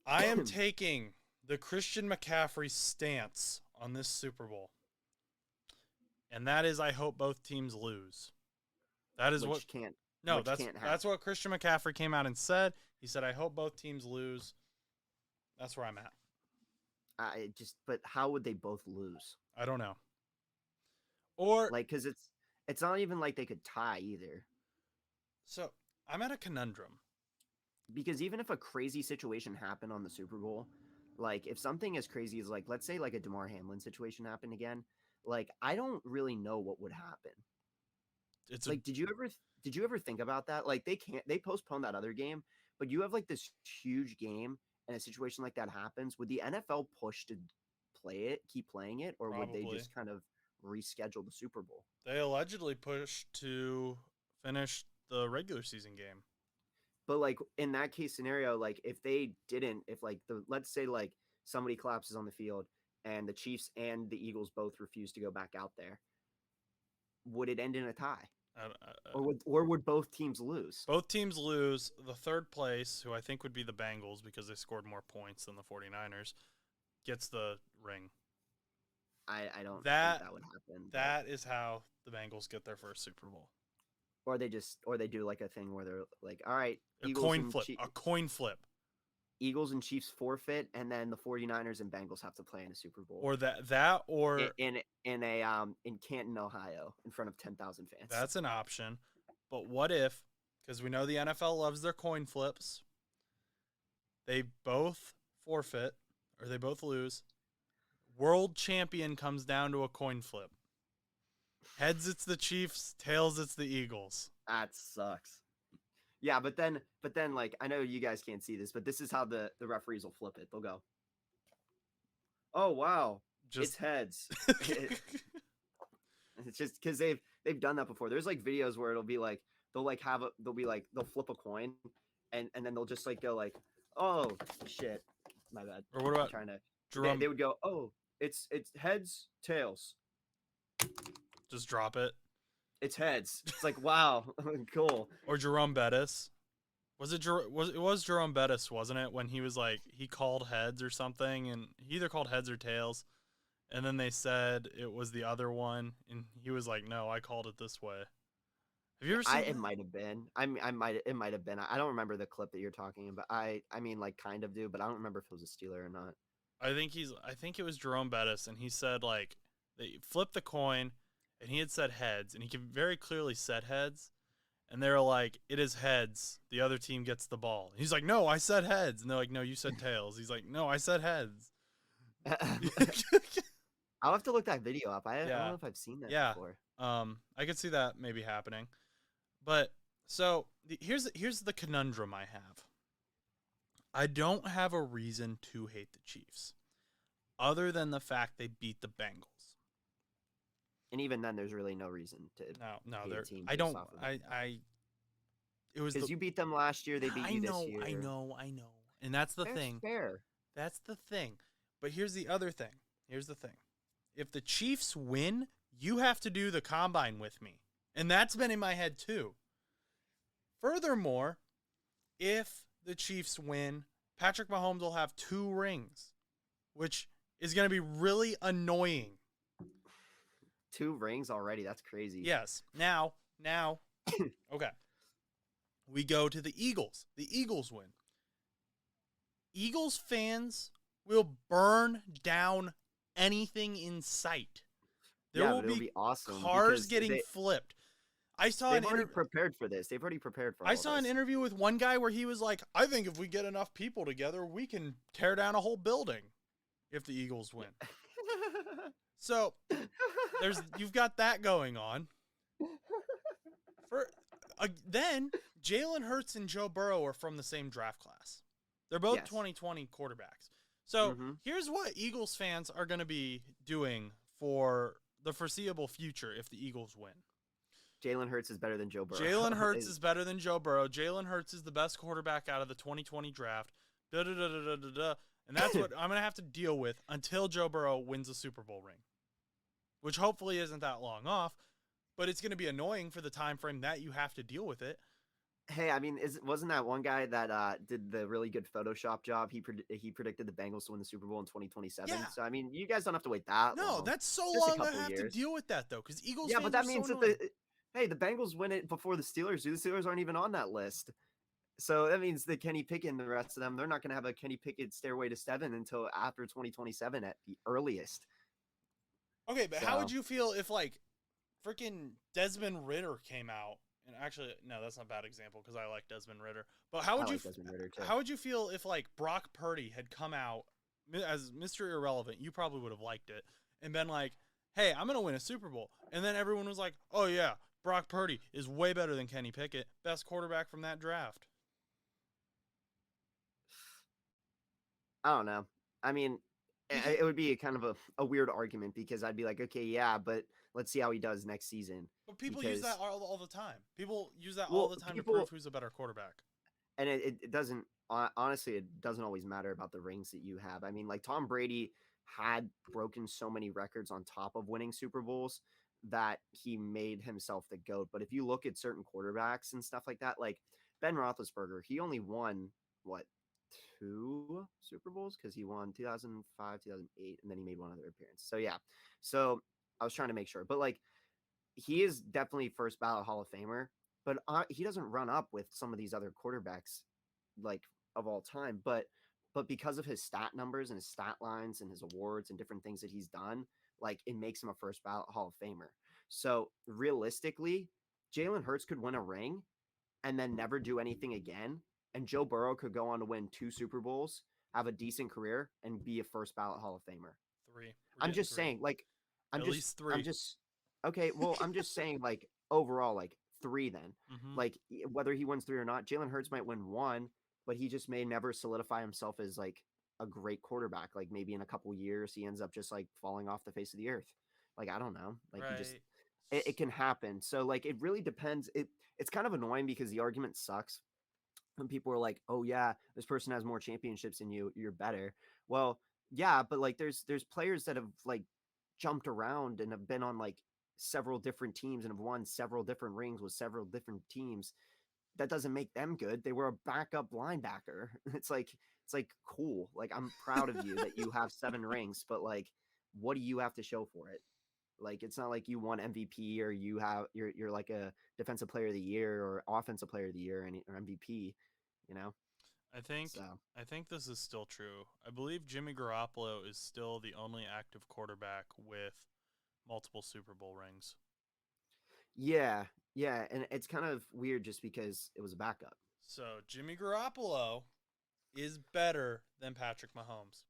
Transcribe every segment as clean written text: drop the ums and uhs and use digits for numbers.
I am taking the Christian McCaffrey stance on this Super Bowl. And that is I hope both teams lose. That is which can't happen. That's what Christian McCaffrey came out and said. He said I hope both teams lose. That's where I'm at. But how would they both lose? I don't know. Or like, because it's not even like they could tie either. So I'm at a conundrum. Because even if a crazy situation happened on the Super Bowl, like if something as crazy as like let's say like a DeMar Hamlin situation happened again, like I don't really know what would happen. It's like did you ever think about that? Like they postponed that other game, but you have like this huge game and a situation like that happens. Would the NFL push to keep playing it, or Probably. would they just kind of reschedule the Super Bowl? They allegedly pushed to finish the regular season game. But like in that case scenario, like if they didn't, if like let's say like somebody collapses on the field and the Chiefs and the Eagles both refuse to go back out there, would it end in a tie? Or would both teams lose? Both teams lose. The third place, who I think would be the Bengals because they scored more points than the 49ers, gets the ring. I don't think that would happen. That is how the Bengals get their first Super Bowl. Or they do like a thing where they're like, all right, a coin flip. Eagles and Chiefs forfeit, and then the 49ers and Bengals have to play in a Super Bowl. Or in Canton, Ohio, in front of 10,000 fans. That's an option. But what if, because we know the NFL loves their coin flips, they both forfeit or they both lose. World champion comes down to a coin flip. Heads, it's the Chiefs. Tails, it's the Eagles. That sucks. Yeah, but then, like, I know you guys can't see this, but this is how the referees will flip it. They'll go, "Oh wow, it's heads." It's just because they've done that before. There's like videos where it'll be like they'll flip a coin, and then they'll just like go like, "Oh shit, my bad." Or what about they would go, "Oh, it's heads, tails." Just drop it. It's heads. It's like, wow, cool. Or Jerome Bettis. It was Jerome Bettis, wasn't it? When he was like, he called heads or something, and he either called heads or tails, and then they said it was the other one, and he was like, no, I called it this way. Have you ever seen it might have been. It might have been. I don't remember the clip that you're talking about. I mean, like, kind of do, but I don't remember if it was a Steeler or not. I think it was Jerome Bettis, and he said, like, they flipped the coin, and he had said heads, and he very clearly said heads, and they were like, it is heads. The other team gets the ball. And he's like, no, I said heads. And they're like, no, you said tails. He's like, no, I said heads. I'll have to look that video up. I don't know if I've seen that before. I could see that maybe happening. But, so, here's the conundrum I have. I don't have a reason to hate the Chiefs, other than the fact they beat the Bengals. And even then, there's really no reason to. No, I don't. It was because you beat them last year. They beat you this year. I know. And that's the thing. Fair. That's the thing. But here's the other thing. If the Chiefs win, you have to do the combine with me, and that's been in my head too. Furthermore, if the Chiefs win, Patrick Mahomes will have 2 rings, which is going to be really annoying. 2 rings already. That's crazy. Yes. Now, okay. We go to the Eagles. The Eagles win. Eagles fans will burn down anything in sight. There will be awesome. Cars getting flipped. They've already prepared for this. They've already prepared for. I saw an interview with one guy where he was like, "I think if we get enough people together, we can tear down a whole building if the Eagles win." So you've got that going on. Then Jalen Hurts and Joe Burrow are from the same draft class. They're both 2020 quarterbacks. So here's what Eagles fans are going to be doing for the foreseeable future if the Eagles win. Jalen Hurts is better than Joe Burrow. Jalen Hurts is better than Joe Burrow. Jalen Hurts is the best quarterback out of the 2020 draft. And that's what I'm going to have to deal with until Joe Burrow wins a Super Bowl ring, which hopefully isn't that long off, but it's going to be annoying for the time frame that you have to deal with it. Hey, I mean, wasn't that one guy that did the really good Photoshop job? He predicted the Bengals to win the Super Bowl in 2027. Yeah. So I mean, you guys don't have to wait that No, long. that's so Just a long I couple have to years. deal with that though, because Eagles Yeah, but fans are that so means that annoying. the Bengals win it before the Steelers do. The Steelers aren't even on that list. So that means that Kenny Pickett and the rest of them, they're not going to have a Kenny Pickett stairway to seven until after 2027 at the earliest. Okay, but how would So you feel if like freaking Desmond Ritter came out? And actually, no, that's not a bad example because I like Desmond Ritter. But I like Desmond Ritter too. how would you feel if like Brock Purdy had come out as Mr. Irrelevant? You probably would have liked it and been like, "Hey, I'm gonna win a Super Bowl," and then everyone was like, "Oh yeah, Brock Purdy is way better than Kenny Pickett, best quarterback from that draft." I don't know. I mean, Because, it would be a kind of a weird argument because I'd be like, okay, yeah, but let's see how he does next season. but people use that Because, all the time. People use that all well, the time to prove people, who's a better quarterback. and it doesn't, honestly, it doesn't always matter about the rings that you have. I mean, like Tom Brady had broken so many records on top of winning Super Bowls that he made himself the GOAT. But if you look at certain quarterbacks and stuff like that, like Ben Roethlisberger, he only won, what, two Super Bowls because he won 2005, 2008, and then he made one other appearance. So yeah, so I was trying to make sure, but like he is definitely first ballot Hall of Famer, but he doesn't run up with some of these other quarterbacks like of all time. But because of his stat numbers and his stat lines and his awards and different things that he's done, like it makes him a first ballot Hall of Famer. So realistically, Jalen Hurts could win a ring and then never do anything again. And Joe Burrow could go on to win two Super Bowls, have a decent career, and be a first ballot Hall of Famer. Three. We're I'm getting just three. saying, like, At least I'm three. just okay. Well, I'm just saying, like, overall, like three. Then, Mm-hmm. like, whether he wins three or not, Jalen Hurts might win one, but he just may never solidify himself as like a great quarterback. Like maybe in a couple years, he ends up just like falling off the face of the earth. Like I don't know. Like he just Right. it can happen. So like it really depends. It's kind of annoying because the argument sucks when people are like, "Oh yeah, this person has more championships than you. You're better." Well, yeah, but like there's players that have like jumped around and have been on like several different teams and have won several different rings with several different teams. That doesn't make them good. They were a backup linebacker. It's like cool. Like I'm proud of you that you have 7 rings, but like what do you have to show for it? Like it's not like you won MVP or you're like a defensive player of the year or offensive player of the year or MVP, you know? I think So I think this is still true. I believe Jimmy Garoppolo is still the only active quarterback with multiple Super Bowl rings. yeah, yeah, and it's kind of weird just because it was a backup. So Jimmy Garoppolo is better than Patrick Mahomes.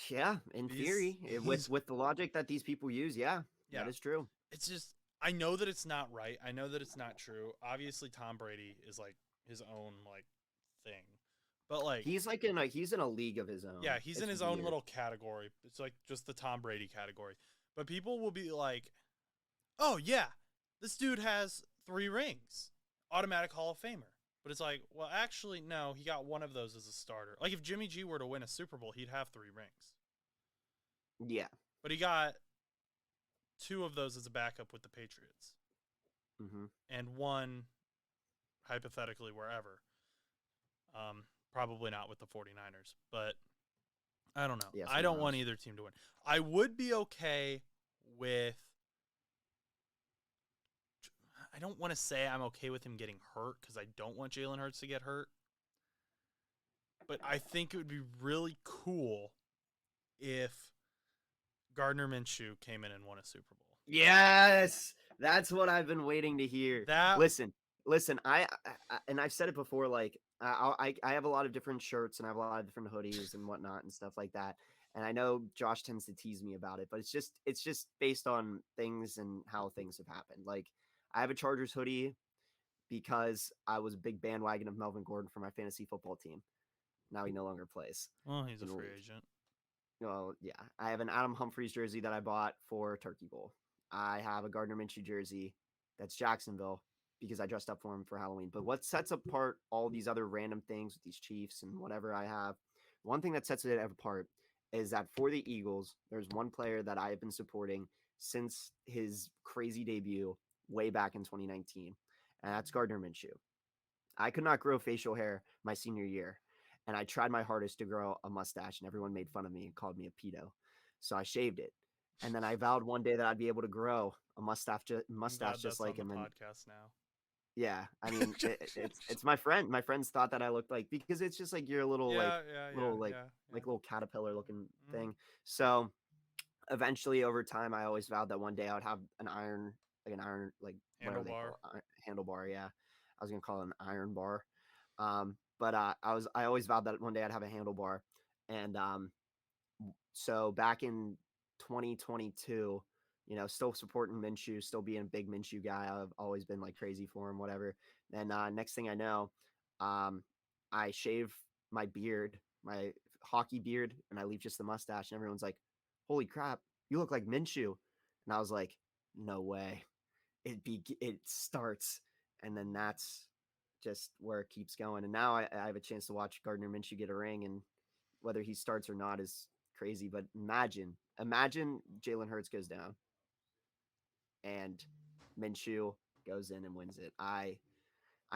Yeah, in He's theory, he's with the logic that these people use, yeah, yeah. that is true. It's just I know that it's not right. I know that it's not true. Obviously Tom Brady is like his own like thing. But like He's in a league of his own. yeah, he's in It's his own weird. little category. It's like just the Tom Brady category. But people will be like, "Oh yeah, this dude has 3 rings, automatic Hall of Famer." But it's like, well, actually, no. He got one of those as a starter. Like if Jimmy G were to win a Super Bowl, he'd have 3 rings. Yeah. But he got 2 of those as a backup with the Patriots, Mm-hmm. and one hypothetically wherever. Probably not with the 49ers, but I don't know. Yeah. I Somewhere don't want else. either team to win. I would be okay with. I don't want to say I'm okay with him getting hurt because I don't want Jalen Hurts to get hurt. But I think it would be really cool if Gardner Minshew came in and won a Super Bowl. Yes, that's what I've been waiting to hear. That Listen. And I've said it before. Like I have a lot of different shirts and I have a lot of different hoodies and whatnot and stuff like that. And I know Josh tends to tease me about it, but it's just based on things and how things have happened. Like I have a Chargers hoodie because I was a big bandwagon of Melvin Gordon for my fantasy football team. Now he no longer plays well, he's a in the free league. agent. Well, yeah. I have an Adam Humphries jersey that I bought for Turkey Bowl. I have a Gardner Minshew jersey that's Jacksonville because I dressed up for him for Halloween. But what sets apart all these other random things with these Chiefs and whatever I have, one thing that sets it apart is that for the Eagles, there's one player that I have been supporting since his crazy debut way back in 2019, and that's Gardner Minshew. I could not grow facial hair my senior year, and I tried my hardest to grow a mustache, and everyone made fun of me and called me a pedo. So I shaved it, and then I vowed one day that I'd be able to grow a I'm mustache glad just that's like on the him. And podcast now. yeah, I mean, it's my friend. My friends thought that I looked like because it's just like your little Yeah, yeah, yeah, little yeah, yeah. little caterpillar looking Hmm. thing. So eventually, over time, I always vowed that one day I would have an iron, like whatever they Handlebar. call it, handlebar. Yeah, I was gonna call it an iron bar. But I always vowed that one day I'd have a handlebar, and so back in 2022, still supporting Minshew, still being a big Minshew guy. I've always been like crazy for him, whatever. And next thing I know, um, I shave my beard, my hockey beard, and I leave just the mustache. And everyone's like, "Holy crap, you look like Minshew!" And I was like, "No way!" It starts, and then that's just where it keeps going. And now I have a chance to watch Gardner Minshew get a ring, and whether he starts or not is crazy. But imagine Jalen Hurts goes down and Minshew goes in and wins it. I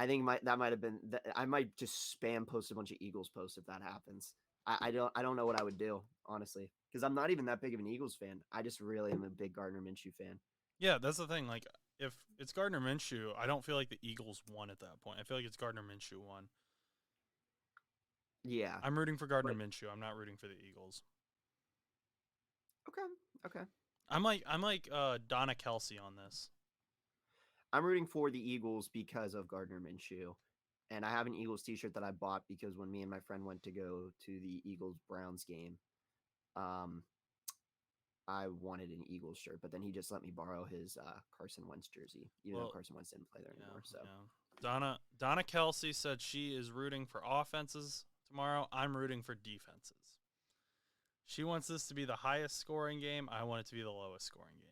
think that might have been. I might just spam post a bunch of Eagles posts if that happens. I don't know what I would do honestly because I'm not even that big of an Eagles fan. I just really am a big Gardner Minshew fan. Yeah, that's the thing. Like, if it's Gardner Minshew, I don't feel like the Eagles won at that point. I feel like it's Gardner Minshew won. Yeah, I'm rooting for Gardner but Minshew. I'm not rooting for the Eagles. okay, okay. I'm like Donna Kelsey on this. I'm rooting for the Eagles because of Gardner Minshew. And I have an Eagles t-shirt that I bought because when me and my friend went to go to the Eagles Browns game, um, I wanted an Eagles shirt, but then he just let me borrow his Carson Wentz jersey, even though Well, Carson Wentz didn't play there yeah, anymore. So yeah. Donna Kelsey said she is rooting for offenses tomorrow. I'm rooting for defenses. She wants this to be the highest scoring game. I want it to be the lowest scoring game.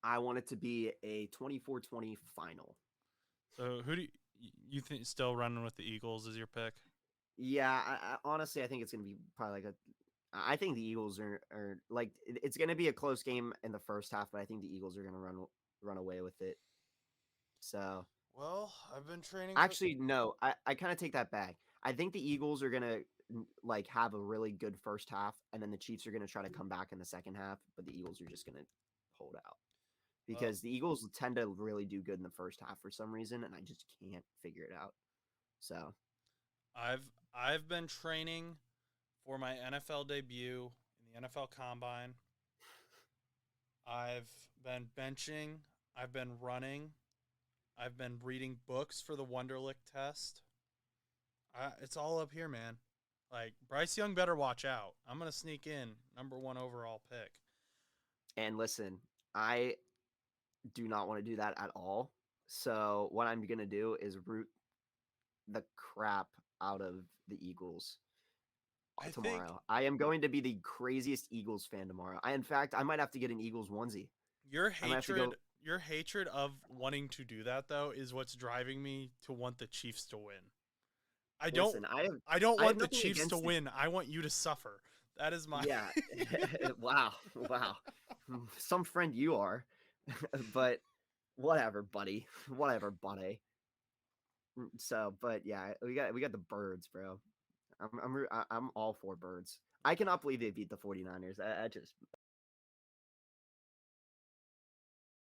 I want it to be a 24-20 final. So who do you think still running with the Eagles is your pick? Yeah, honestly, I think it's going to be probably like a. I think the Eagles are like it's going to be a close game in the first half, but I think the Eagles are going to run away with it. So Well, I've been training for. actually, no, I kind of take that back. I think the Eagles are gonna like have a really good first half, and then the Chiefs are gonna try to come back in the second half, but the Eagles are just gonna hold out Well, because the Eagles tend to really do good in the first half for some reason, and I just can't figure it out. So I've been training for my NFL debut in the NFL Combine. I've been benching. I've been running. I've been reading books for the Wonderlic test. It's all up here, man. Like Bryce Young better watch out. I'm gonna sneak in number one overall pick. and listen, I do not want to do that at all. So what I'm gonna do is root the crap out of the Eagles I think tomorrow. I am going to be the craziest Eagles fan tomorrow. In fact, I might have to get an Eagles onesie. your I might have to go. hatred, your hatred of wanting to do that though, is what's driving me to want the Chiefs to win. I don't, Listen, I don't I have want the nothing Chiefs to against the. win. I want you to suffer. That is my. Yeah. Wow. Wow. Some friend you are, but whatever, buddy. Whatever, buddy. So, but yeah, we got the birds, bro. I'm all for birds. I cannot believe they beat the 49ers. I just